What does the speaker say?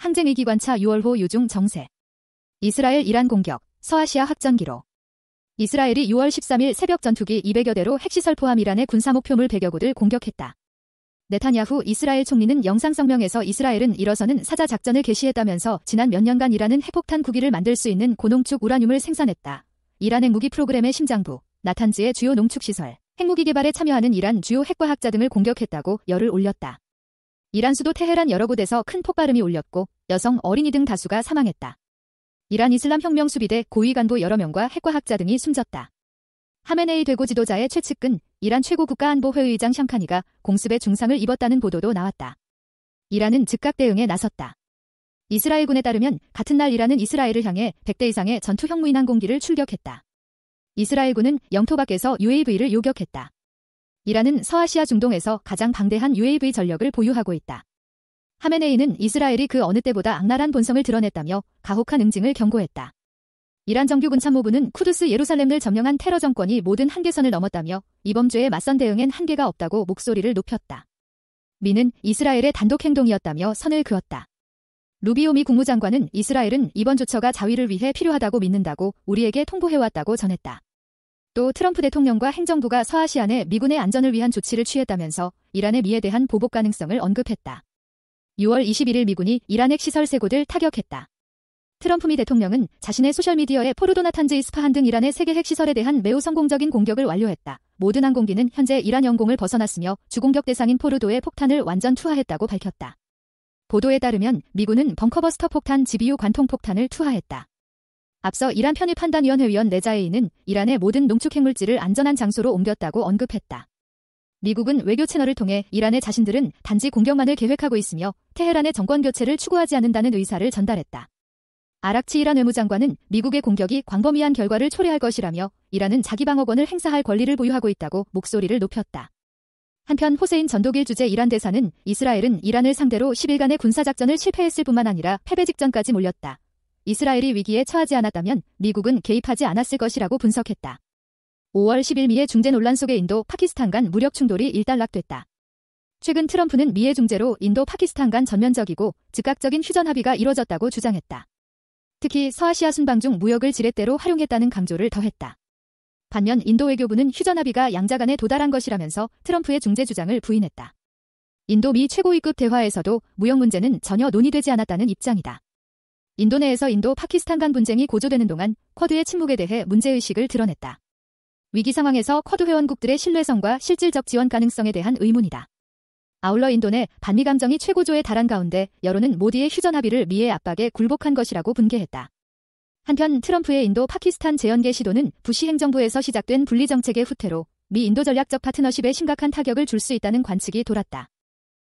항쟁위기관차 6월호 유중 정세. 이스라엘 이란 공격, 서아시아 확전기로. 이스라엘이 6월 13일 새벽 전투기 200여 대로 핵시설 포함 이란의 군사목표물 100여 곳을 공격했다. 네타냐후 이스라엘 총리는 영상성명에서 이스라엘은 일어서는 사자 작전을 개시했다면서 지난 몇 년간 이란은 핵폭탄 구기를 만들 수 있는 고농축 우라늄을 생산했다. 이란 핵무기 프로그램의 심장부, 나탄즈의 주요 농축시설, 핵무기 개발에 참여하는 이란 주요 핵과학자 등을 공격했다고 열을 올렸다. 이란 수도 테헤란 여러 곳에서 큰 폭발음이 울렸고 여성, 어린이 등 다수가 사망했다. 이란 이슬람 혁명 수비대 고위 간부 여러 명과 핵과학자 등이 숨졌다. 하메네이 되고 지도자의 최측근 이란 최고 국가안보회의장 샴카니가 공습에 중상을 입었다는 보도도 나왔다. 이란은 즉각 대응에 나섰다. 이스라엘군에 따르면 같은 날 이란은 이스라엘을 향해 100대 이상의 전투 형무인 항공기를 출격했다. 이스라엘군은 영토 밖에서 UAV를 요격했다. 이란은 서아시아 중동에서 가장 방대한 UAV 전력을 보유하고 있다. 하메네이는 이스라엘이 그 어느 때보다 악랄한 본성을 드러냈다며 가혹한 응징을 경고했다. 이란 정규군참모부는 쿠두스 예루살렘을 점령한 테러 정권이 모든 한계선을 넘었다며 이 범죄에 맞선 대응엔 한계가 없다고 목소리를 높였다. 미는 이스라엘의 단독 행동이었다며 선을 그었다. 루비오 미 국무장관은 이스라엘은 이번 조처가 자위를 위해 필요하다고 믿는다고 우리에게 통보해왔다고 전했다. 또 트럼프 대통령과 행정부가 서아시아 내 미군의 안전을 위한 조치를 취했다면서 이란의 미에 대한 보복 가능성을 언급했다. 6월 21일 미군이 이란 핵시설 3곳을 타격했다. 트럼프 미 대통령은 자신의 소셜미디어에 포르도 나탄즈 이스파한 등 이란의 세계 핵시설에 대한 매우 성공적인 공격을 완료했다. 모든 항공기는 현재 이란 영공을 벗어났으며 주공격 대상인 포르도에 폭탄을 완전 투하했다고 밝혔다. 보도에 따르면 미군은 벙커버스터 폭탄 GBU 관통 폭탄을 투하했다. 앞서 이란 편입판단위원회 위원 레자에이는 이란의 모든 농축 핵물질을 안전한 장소로 옮겼다고 언급했다. 미국은 외교 채널을 통해 이란의 자신들은 단지 공격만을 계획하고 있으며 테헤란의 정권 교체를 추구하지 않는다는 의사를 전달했다. 아락치 이란 외무장관은 미국의 공격이 광범위한 결과를 초래할 것이라며 이란은 자기 방어권을 행사할 권리를 보유하고 있다고 목소리를 높였다. 한편 호세인 전독일 주재 이란 대사는 이스라엘은 이란을 상대로 10일간의 군사작전을 실패했을 뿐만 아니라 패배 직전까지 몰렸다. 이스라엘이 위기에 처하지 않았다면 미국은 개입하지 않았을 것이라고 분석했다. 5월 10일 미의 중재 논란 속에 인도, 파키스탄 간 무력 충돌이 일단락됐다. 최근 트럼프는 미의 중재로 인도, 파키스탄 간 전면적이고 즉각적인 휴전 합의가 이뤄졌다고 주장했다. 특히 서아시아 순방 중 무역을 지렛대로 활용했다는 강조를 더했다. 반면 인도 외교부는 휴전 합의가 양자 간에 도달한 것이라면서 트럼프의 중재 주장을 부인했다. 인도 미 최고위급 대화에서도 무역 문제는 전혀 논의되지 않았다는 입장이다. 인도 내에서 인도, 파키스탄 간 분쟁이 고조되는 동안 쿼드의 침묵에 대해 문제의식을 드러냈다. 위기 상황에서 쿼드 회원국들의 신뢰성과 실질적 지원 가능성에 대한 의문이다. 아울러 인도 내 반미 감정이 최고조에 달한 가운데 여론은 모디의 휴전 합의를 미의 압박에 굴복한 것이라고 분개했다. 한편 트럼프의 인도, 파키스탄 재연계 시도는 부시 행정부에서 시작된 분리 정책의 후퇴로 미 인도 전략적 파트너십에 심각한 타격을 줄 수 있다는 관측이 돌았다.